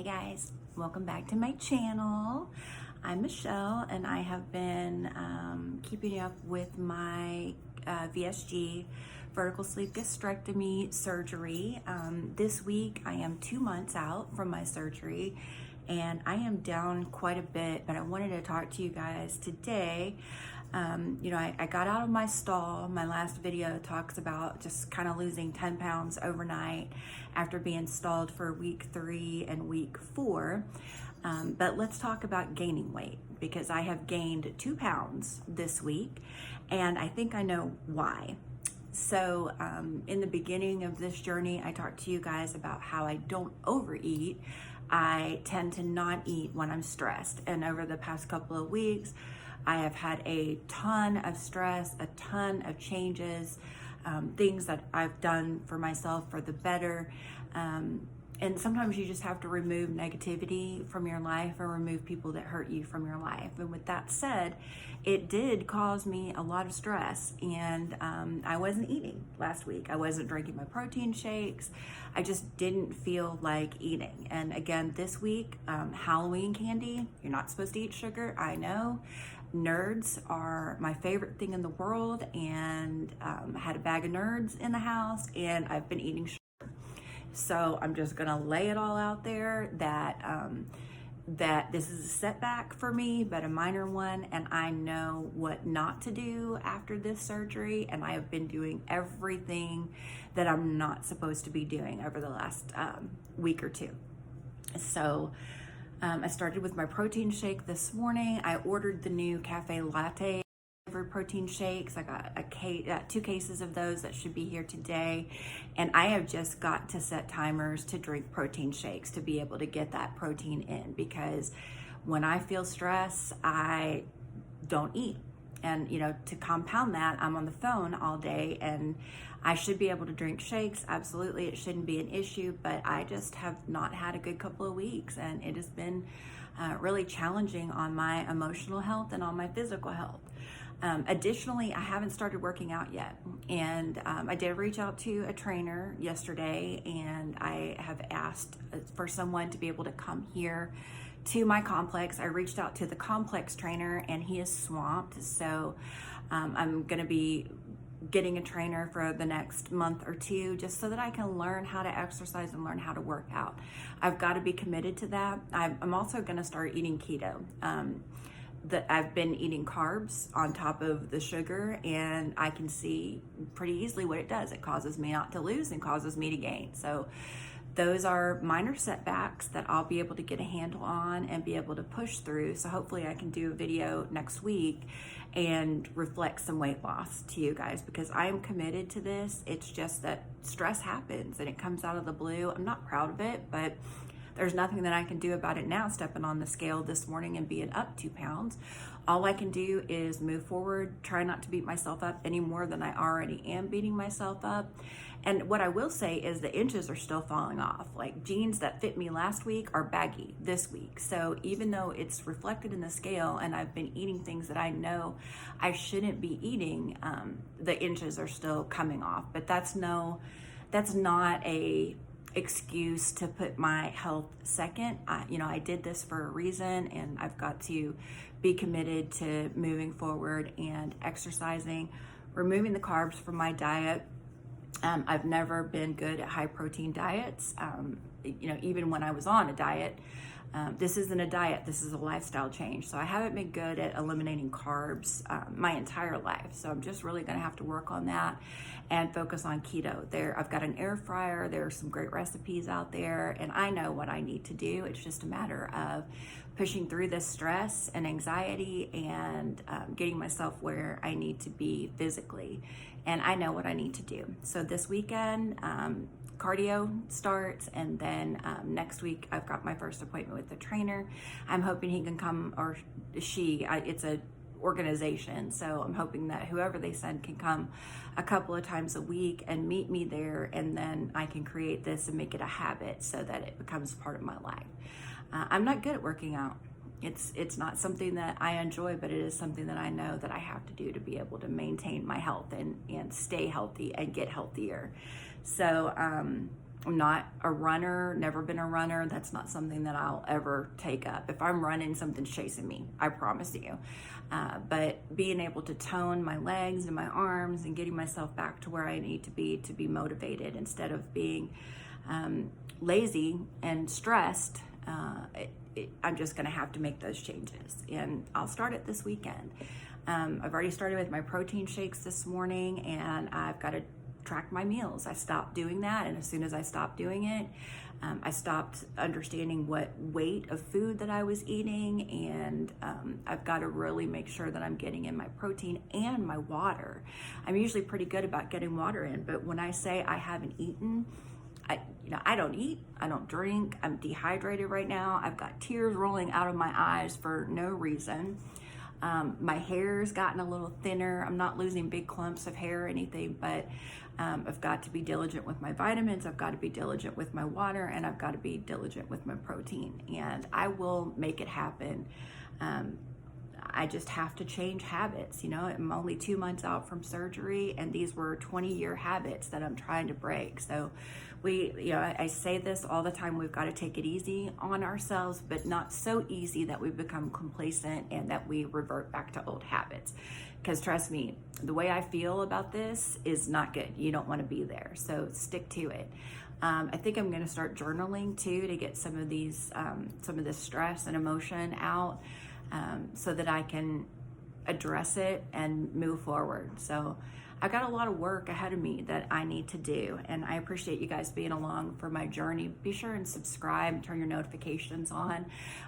guys, welcome back to my channel. I'm Michelle and I have been keeping up with my VSG vertical sleeve gastrectomy surgery. This week I am 2 months out from my surgery and I am down quite a bit, but I wanted to talk to you guys today. I got out of my stall. My last video talks about just kind of losing 10 pounds overnight after being stalled for week 3 and week 4. But let's talk about gaining weight, because I have gained 2 pounds this week and I think I know why. So in the beginning of this journey, I talked to you guys about how I don't overeat. I tend to not eat when I'm stressed. And over the past couple of weeks, I have had a ton of stress, a ton of changes, things that I've done for myself for the better. And sometimes you just have to remove negativity from your life or remove people that hurt you from your life. And with that said, it did cause me a lot of stress, and I wasn't eating last week. I wasn't drinking my protein shakes. I just didn't feel like eating. And again, this week, Halloween candy, you're not supposed to eat sugar, I know. Nerds are my favorite thing in the world, and I had a bag of nerds in the house and I've been eating sugar. So I'm just gonna lay it all out there that that this is a setback for me, but a minor one, and I know what not to do after this surgery, and I have been doing everything that I'm not supposed to be doing over the last week or two. So I started with my protein shake this morning. I ordered the new cafe latte protein shakes. I got 2 cases of those that should be here today, and I have just got to set timers to drink protein shakes to be able to get that protein in, because when I feel stress, I don't eat. And to compound that, I'm on the phone all day, and I should be able to drink shakes. Absolutely, it shouldn't be an issue, but I just have not had a good couple of weeks, and it has been really challenging on my emotional health and on my physical health. Additionally, I haven't started working out yet, and I did reach out to a trainer yesterday, and I have asked for someone to be able to come here to my complex. I reached out to the complex trainer and he is swamped, so I'm going to be getting a trainer for the next month or 2 just so that I can learn how to exercise and learn how to work out. I've got to be committed to that. I'm also going to start eating keto. I've been eating carbs on top of the sugar, and I can see pretty easily what it does. It causes me not to lose and causes me to gain. So those are minor setbacks that I'll be able to get a handle on and be able to push through. So hopefully I can do a video next week and reflect some weight loss to you guys, because I am committed to this. It's just that stress happens and it comes out of the blue. I'm not proud of it, but there's nothing that I can do about it now. Stepping on the scale this morning and being up 2 pounds, all I can do is move forward, try not to beat myself up any more than I already am beating myself up. And what I will say is the inches are still falling off. Like, jeans that fit me last week are baggy this week. So even though it's reflected in the scale and I've been eating things that I know I shouldn't be eating, the inches are still coming off. But that's not a excuse to put my health second. I did this for a reason, and I've got to be committed to moving forward and exercising, removing the carbs from my diet. I've never been good at high protein diets. Even when I was on a diet, this isn't a diet, this is a lifestyle change. So I haven't been good at eliminating carbs my entire life. So I'm just really gonna have to work on that and focus on keto. I've got an air fryer, there are some great recipes out there, and I know what I need to do. It's just a matter of pushing through this stress and anxiety and getting myself where I need to be physically. And I know what I need to do. So this weekend, cardio starts, and then next week I've got my first appointment with the trainer. I'm hoping he can come, or she, it's a organization, so I'm hoping that whoever they send can come a couple of times a week and meet me there, and then I can create this and make it a habit so that it becomes part of my life. I'm not good at working out. It's not something that I enjoy, but it is something that I know that I have to do to be able to maintain my health and stay healthy and get healthier. So I'm not a runner, never been a runner. That's not something that I'll ever take up. If I'm running, something's chasing me, I promise you. But being able to tone my legs and my arms and getting myself back to where I need to be motivated instead of being lazy and stressed, I'm just gonna have to make those changes. And I'll start it this weekend. I've already started with my protein shakes this morning, and I've got to track my meals. I stopped doing that, and as soon as I stopped doing it, I stopped understanding what weight of food that I was eating, and I've got to really make sure that I'm getting in my protein and my water. I'm usually pretty good about getting water in, but when I say I haven't eaten, I don't eat, I don't drink, I'm dehydrated right now. I've got tears rolling out of my eyes for no reason. My hair's gotten a little thinner. I'm not losing big clumps of hair or anything, but I've got to be diligent with my vitamins. I've got to be diligent with my water, and I've got to be diligent with my protein, and I will make it happen. I just have to change habits. I'm only 2 months out from surgery, and these were 20-year habits that I'm trying to break. So I say this all the time, we've got to take it easy on ourselves, but not so easy that we become complacent and that we revert back to old habits. Because trust me, the way I feel about this is not good. You don't want to be there. So stick to it. I think I'm going to start journaling too, to get some of this stress and emotion out, so that I can address it and move forward. So I've got a lot of work ahead of me that I need to do, and I appreciate you guys being along for my journey. Be sure and subscribe, turn your notifications on.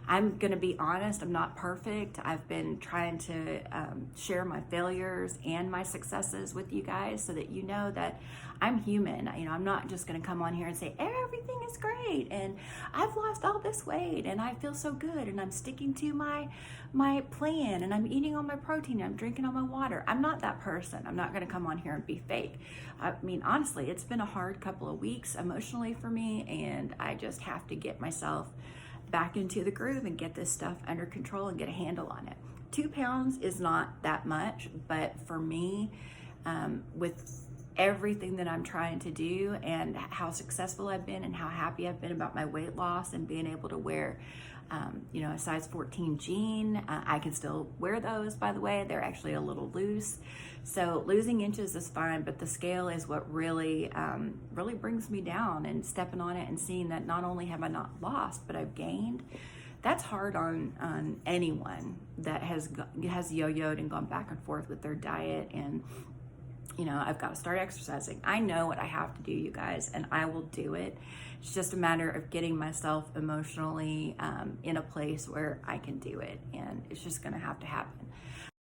I'm gonna be honest, I'm not perfect. I've been trying to share my failures and my successes with you guys so that you know that I'm human. I'm not just gonna come on here and say everything is great and I've lost all this weight and I feel so good and I'm sticking to my plan and I'm eating all my protein and I'm drinking all my water. I'm not that person. I'm not gonna come on here and be fake. Honestly, it's been a hard couple of weeks emotionally for me, and I just have to get myself back into the groove and get this stuff under control and get a handle on it. 2 pounds is not that much, but for me, with everything that I'm trying to do and how successful I've been and how happy I've been about my weight loss and being able to wear a size 14 jean. I can still wear those, by the way. They're actually a little loose. So losing inches is fine, but the scale is what really brings me down, and stepping on it and seeing that not only have I not lost, but I've gained. That's hard on anyone that has yo-yoed and gone back and forth with their diet. And I've got to start exercising. I know what I have to do, you guys, and I will do it. It's just a matter of getting myself emotionally in a place where I can do it, and it's just going to have to happen.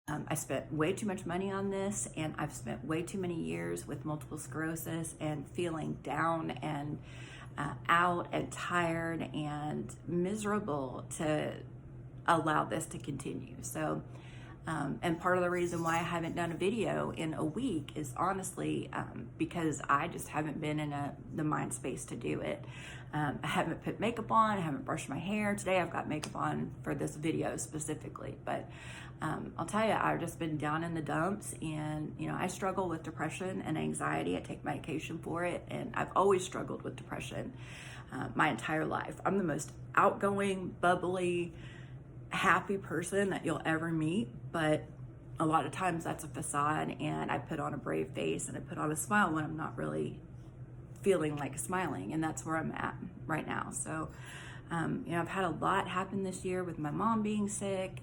I spent way too much money on this, and I've spent way too many years with multiple sclerosis and feeling down and out and tired and miserable to allow this to continue. So and part of the reason why I haven't done a video in a week is honestly because I just haven't been in the mind space to do it. I haven't put makeup on, I haven't brushed my hair. Today I've got makeup on for this video specifically, but I'll tell you, I've just been down in the dumps, and I struggle with depression and anxiety. I take medication for it, and I've always struggled with depression my entire life. I'm the most outgoing, bubbly, happy person that you'll ever meet, but a lot of times that's a facade, and I put on a brave face and I put on a smile when I'm not really feeling like smiling, and that's where I'm at right now. So I've had a lot happen this year with my mom being sick,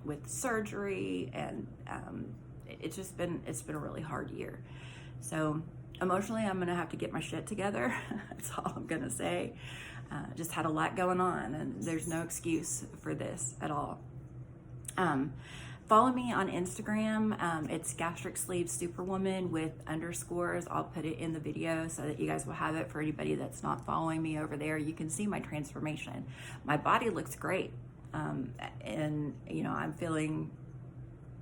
with surgery, and it's been a really hard year. So emotionally, I'm gonna have to get my shit together. That's all I'm gonna say. Just had a lot going on, and there's no excuse for this at all. Follow me on Instagram. It's gastric sleeve superwoman with underscores. I'll put it in the video so that you guys will have it for anybody that's not following me over there. You can see my transformation. My body looks great. And I'm feeling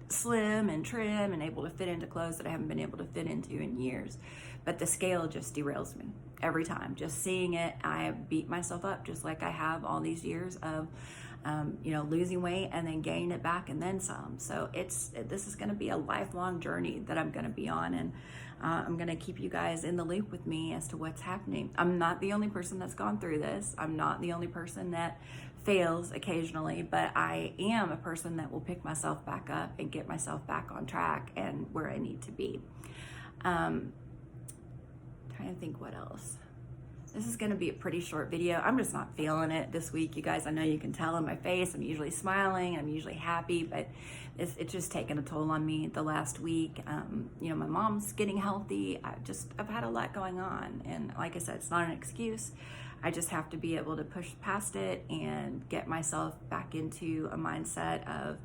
slim and trim and able to fit into clothes that I haven't been able to fit into in years. But the scale just derails me every time. Just seeing it, I beat myself up just like I have all these years of losing weight and then gaining it back and then some. So this is going to be a lifelong journey that I'm going to be on, and I'm going to keep you guys in the loop with me as to what's happening. I'm not the only person that's gone through this. I'm not the only person that fails occasionally, but I am a person that will pick myself back up and get myself back on track and where I need to be. Trying to think what else. This is going to be a pretty short video. I'm just not feeling it this week, you guys. I know you can tell in my face. I'm usually smiling. I'm usually happy, but it's just taken a toll on me the last week. My mom's getting healthy. I've had a lot going on. And like I said, it's not an excuse. I just have to be able to push past it and get myself back into a mindset of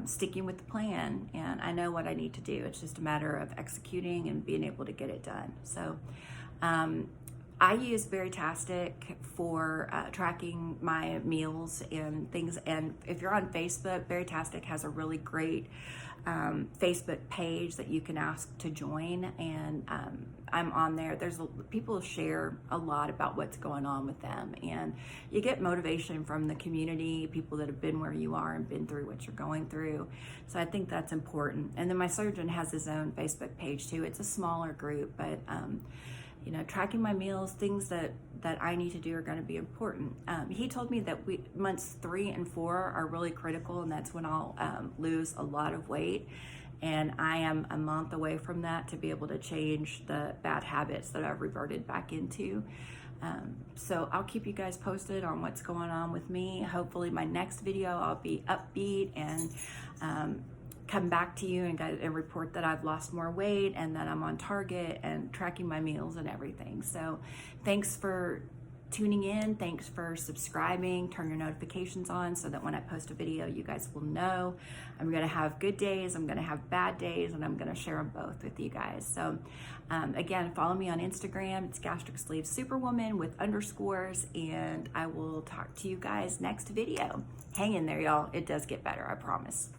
sticking with the plan. And I know what I need to do. It's just a matter of executing and being able to get it done. So, I use Veritastic for tracking my meals and things. And if you're on Facebook, Veritastic has a really great Facebook page that you can ask to join. And I'm on there. People share a lot about what's going on with them. And you get motivation from the community, people that have been where you are and been through what you're going through. So I think that's important. And then my surgeon has his own Facebook page too. It's a smaller group, but tracking my meals, things that I need to do are going to be important. He told me that months 3 and 4 are really critical, and that's when I'll lose a lot of weight. And I am a month away from that to be able to change the bad habits that I've reverted back into. So I'll keep you guys posted on what's going on with me. Hopefully my next video I'll be upbeat and come back to you and report that I've lost more weight and that I'm on target and tracking my meals and everything. So thanks for tuning in. Thanks for subscribing. Turn your notifications on so that when I post a video, you guys will know. I'm going to have good days. I'm going to have bad days, and I'm going to share them both with you guys. So again, follow me on Instagram. It's Gastric Sleeve Superwoman with underscores, and I will talk to you guys next video. Hang in there, y'all. It does get better, I promise.